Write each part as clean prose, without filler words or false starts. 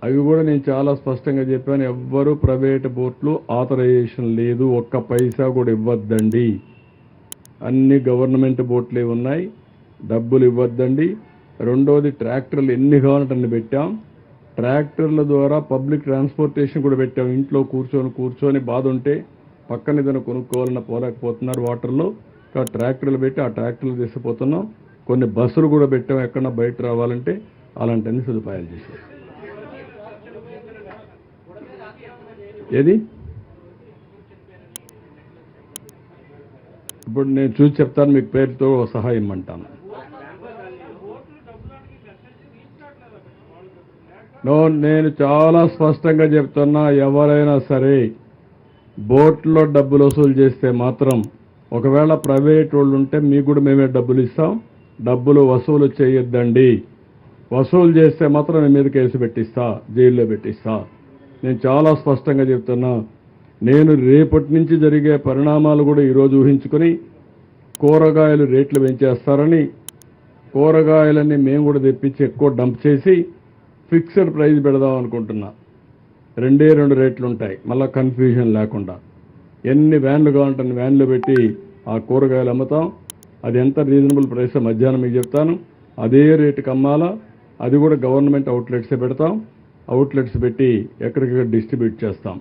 అవి కూడా నేను చాలా స్పష్టంగా చెప్పాను. ఎవ్వరూ ప్రైవేట్ బోట్లు ఆథరైజేషన్ లేదు, ఒక్క పైసా కూడా ఇవ్వద్దండి. అన్ని గవర్నమెంట్ బోట్లే ఉన్నాయి, డబ్బులు ఇవ్వద్దండి. రెండోది, ట్రాక్టర్లు ఎన్ని కావాలంటే అన్ని పెట్టాం. ట్రాక్టర్ల ద్వారా పబ్లిక్ ట్రాన్స్పోర్టేషన్ కూడా పెట్టాం. ఇంట్లో కూర్చొని బాధ ఉంటే పక్కన ఏదైనా కొనుక్కోవాలన్నా పోలేకపోతున్నారు వాటర్లో, ట్రాక్టర్లు పెట్టి ఆ ట్రాక్టర్లు తీసుకుపోతున్నాం. కొన్ని బస్సులు కూడా పెట్టాం, ఎక్కడన్నా బయట రావాలంటే అలాంటి అన్ని సదుపాయాలు చేశాం. ఏది ఇప్పుడు నేను చూసి చెప్తాను, మీకు పేరుతో సహాయం ఇమ్మంటాను. నేను చాలా స్పష్టంగా చెప్తున్నా, ఎవరైనా సరే బోట్లో డబ్బులు వసూలు చేస్తే మాత్రం, ఒకవేళ ప్రైవేట్ వాళ్ళు ఉంటే మీకు కూడా మేమే డబ్బులు ఇస్తాం. డబ్బులు వసూలు చేయొద్దండి. వసూలు చేస్తే మాత్రం నేను మీద కేసు పెట్టిస్తా, జైల్లో పెట్టిస్తా. నేను చాలా స్పష్టంగా చెప్తున్నా. నేను రేపటి నుంచి జరిగే పరిణామాలు కూడా ఈరోజు ఊహించుకొని కూరగాయలు రేట్లు పెంచేస్తారని, కూరగాయలన్నీ మేము కూడా తెప్పించి ఎక్కువ డంప్ చేసి ఫిక్స్డ్ ప్రైస్ పెడదాం అనుకుంటున్నా. రెండే రెండు రేట్లు ఉంటాయి, మళ్ళీ కన్ఫ్యూజన్ లేకుండా. ఎన్ని వ్యాన్లు కావాలంటే అన్ని వ్యాన్లు పెట్టి ఆ కూరగాయలు అమ్ముతాం. అది ఎంత రీజనబుల్ ప్రైస్ మధ్యాహ్నం మీకు చెప్తాను. అదే రేటుకి అమ్మాలా. అది కూడా గవర్నమెంట్ అవుట్లెట్సే పెడతాం. అవుట్లెట్స్ పెట్టి ఎక్కడికక్కడ డిస్ట్రిబ్యూట్ చేస్తాం.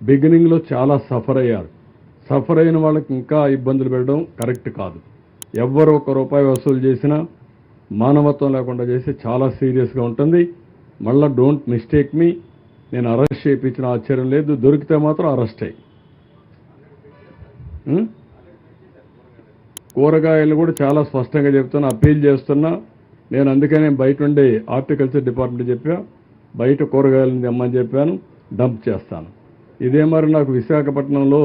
బిగినింగ్లో చాలా సఫర్ అయ్యారు. సఫర్ అయిన వాళ్ళకి ఇంకా ఇబ్బందులు పెట్టడం కరెక్ట్ కాదు. ఎవ్వరు ఒక్క రూపాయి వసూలు చేసినా మానవత్వం లేకుండా చేస్తే చాలా సీరియస్గా ఉంటుంది. మళ్ళీ డోంట్ మిస్టేక్ మీ, నేను అరెస్ట్ చేయించిన ఆశ్చర్యం లేదు. దొరికితే మాత్రం అరెస్ట్ అయ్యి. కూరగాయలు కూడా చాలా స్పష్టంగా చెప్తున్నా, అప్పీల్ చేస్తున్నా. నేను అందుకనే బయట ఉండే హార్టికల్చర్ డిపార్ట్మెంట్ చెప్పా, బయట కూరగాయలను తెమ్మని చెప్పాను, డంప్ చేస్తాను. ఇదే మరి నాకు విశాఖపట్నంలో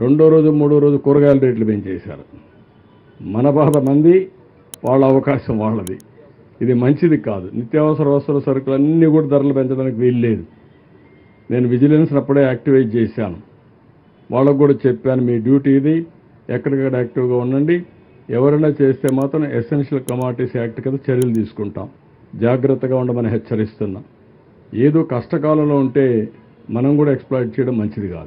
రెండో రోజు మూడో రోజు కూరగాయల రేట్లు పెంచేశారు. మన బాధ మంది, వాళ్ళ అవకాశం వాళ్ళది. ఇది మంచిది కాదు. నిత్యావసర వస్తువుల సరుకులు అన్నీ కూడా ధరలు పెంచడానికి వీలు లేదు. నేను విజిలెన్స్ అప్పుడే యాక్టివేట్ చేశాను. వాళ్ళకు కూడా చెప్పాను, మీ డ్యూటీ ఇది, ఎక్కడికక్కడ యాక్టివ్గా ఉండండి. ఎవరైనా చేస్తే మాత్రం ఎసెన్షియల్ కమాడిటీస్ యాక్ట్ కింద చర్యలు తీసుకుంటాం. జాగ్రత్తగా ఉండమని హెచ్చరిస్తున్నాం. ఏదో కష్టకాలంలో ఉంటే మనం కూడా ఎక్స్ప్లాయిట్ చేయడం మంచిది కాదు.